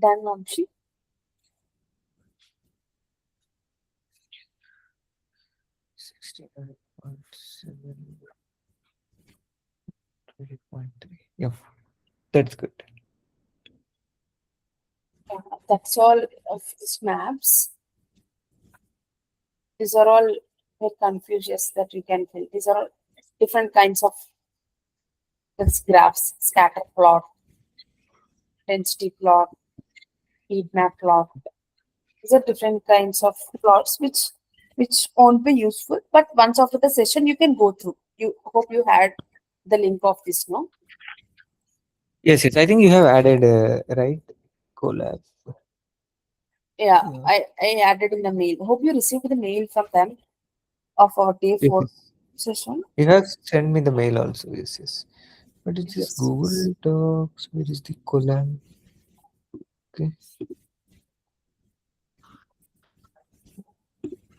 Done, Vamshi. 69.7, 20.3. Yeah, that's good. That's all of these maps. These are all confusions that you can fill. These are all different kinds of this graphs: scatter plot, density plot, heat map plot. These are different kinds of plots which won't be useful, but once after the session you can go through. You hope you had the link of this, no? Yes, yes. I think you have added right collab. Yeah, Yeah. I added in the mail. Hope you received the mail from them of our day Yes, 4 yes. session. You have sent me the mail also. Yes, yes. What is this Yes, Google yes. Docs? Where is the collab? Okay.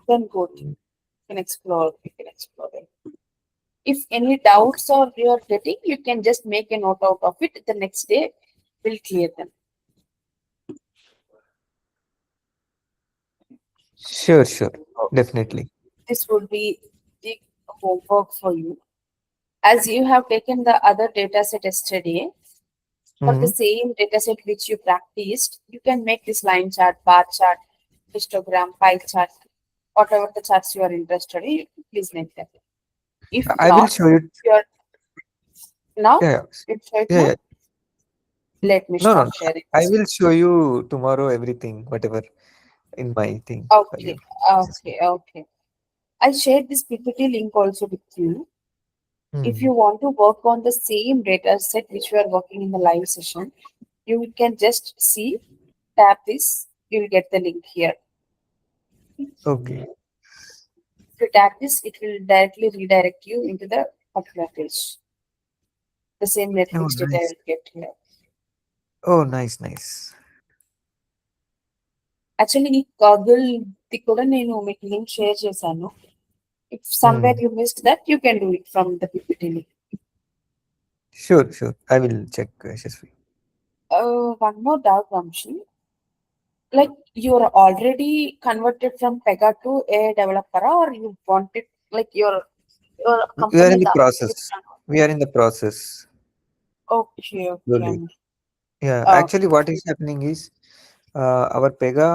Then go to you can explore. You can explore it. If any Okay. doubts or you're getting, you can just make a note out of it. The next day we'll clear them. Sure, sure. So Definitely. this would be the homework for you. As you have taken the other data set yesterday, for the Mm-hmm. same data set which you practiced, you can make this line chart, bar chart, histogram, pie chart, whatever the charts you are interested in, please make them. If I will not, show you. you're now, Yeah, yeah. it's right Yeah, now. yeah. Let me No, no, start no. sharing I this. will show you tomorrow everything, whatever in my thing for Okay, you. okay. I shared this PPT link also with you. If Hmm. you want to work on the same data set which we are working in the live session, you can just see, tap this, you will get the link here. Okay. If you tap this, it will directly redirect you into the particular page. The same Oh, Netflix data nice. will get here. Oh, nice, nice. Actually ఈ గూగుల్ది కూడా నేను మీకు link share చేశాను. If Hmm. Somewhere you missed that you can do it from the PPT link. Sure, sure. I will check, Shasvi. One more doubt, Vamshi. Like you're already converted from Pega to a developer, or you want it like your We are company in is the asking you to process. convert. We are in the process Okay, okay. slowly. Yeah, Okay. actually, what is happening is our Pega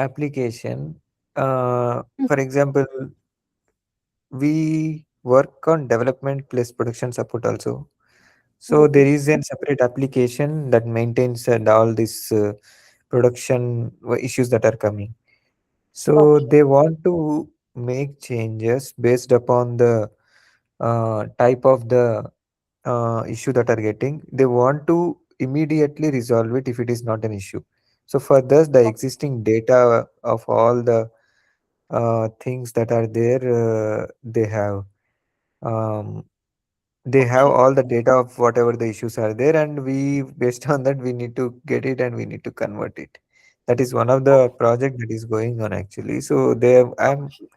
application, for example, we work on development plus production support also. So there Mhm. is a separate application that maintains and all these production issues that are coming. So Okay. they want to make changes based upon the type of the issue that are getting. They want to immediately resolve it if it is not an issue. So for this, the existing data of all the things that are there, um, they have Okay. all the data of whatever the issues are there, and we based on that we need to get it and we need to convert it. That is one of Oh, the project that is going on actually. So they I'm okay.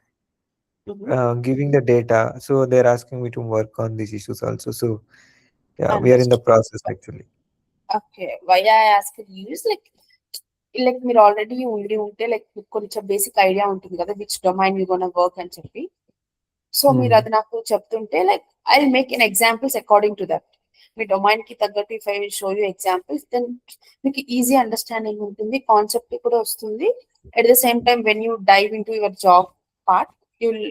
Mm-hmm. giving the data, so they're asking me to work on these issues also. So yeah, we are in the Understood. process actually. Okay. Why I ask you is like మీరు already ఉండి ఉంటే like మీకు కొంచెం basic idea ఉంటుంది కదా which domain you gonna work అని చెప్పి. So మీరు Hmm. అది నాకు చెప్తుంటే like I make an examples according to that. మీ డొమైన్ కి తగ్గట్టు if I will show you examples then మీకు ఈజీ అండర్స్టాండింగ్ ఉంటుంది, కాన్సెప్ట్ కూడా వస్తుంది. At the same time when you dive into your job part you'll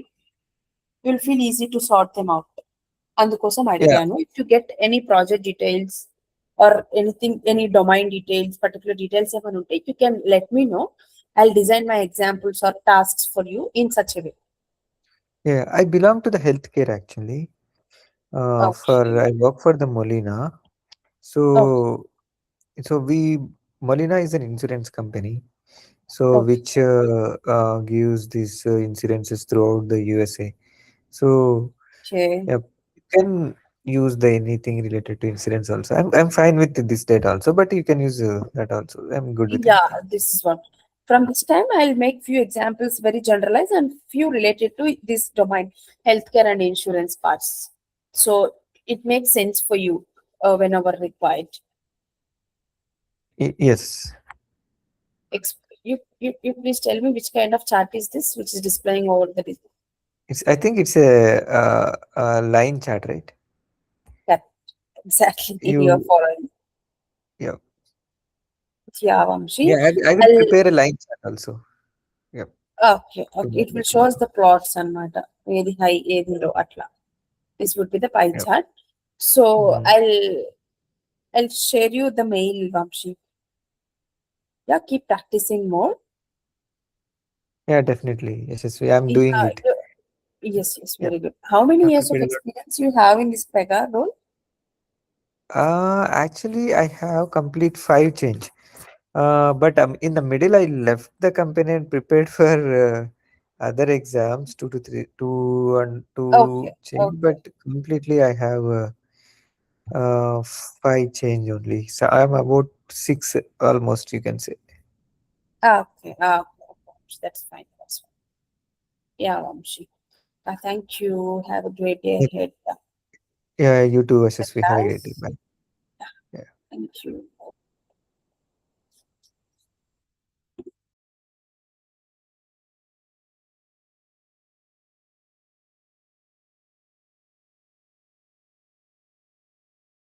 you'll feel easy to sort them out. అందుకోసం Yeah, అడిగాను. If you get any project details or anything any domain details particular details ఏమైనా ఉంటే you can let me know. I design my examples or tasks for you in such a way. yeah. I belong to the healthcare actually. For Okay. I work for the Molina. Okay. So we Molina is an insurance company. So Okay. which gives these insurances throughout the USA. So Okay. yeah, you can use the anything related to insurance also. I'm fine with this data also, but you can use that also. I'm good with Yeah, anything. this is what. From this time, I'll make few examples very generalized and few related to this domain, healthcare and insurance parts. So it makes sense for you whenever required. Yes. You please tell me which kind of chart is this, which is displaying over the display. I think it's a line chart, right? That exactly you're You, following. yeah, Yeah, Vamshi. yeah. I will I'll prepare a line chart also. Yeah, okay, to okay. It will show us tomorrow. the plots and ఏది high, ఏది low atla. This would be the pie Yeah. chart. So Mhm. I'll share you the mail, Vamshi. Yeah, keep practicing more. Yeah, definitely. Yashasvi, I'm doing Yeah, it. yes, Yeah, very good. How many I years of prepared a lot. experience you have in this Pega role? Actually, I have complete five change. But in the middle, I left the company and prepared for other exams, two to three, two and Okay, two change. okay, But completely, I have five change only. So I'm about six almost. You can say. okay. That's fine. That's fine. Yeah, Vamshi. Thank you. Have a great day Yeah, ahead. yeah, you too, The SSV. Have a great day. class. Bye. Yeah. Thank you.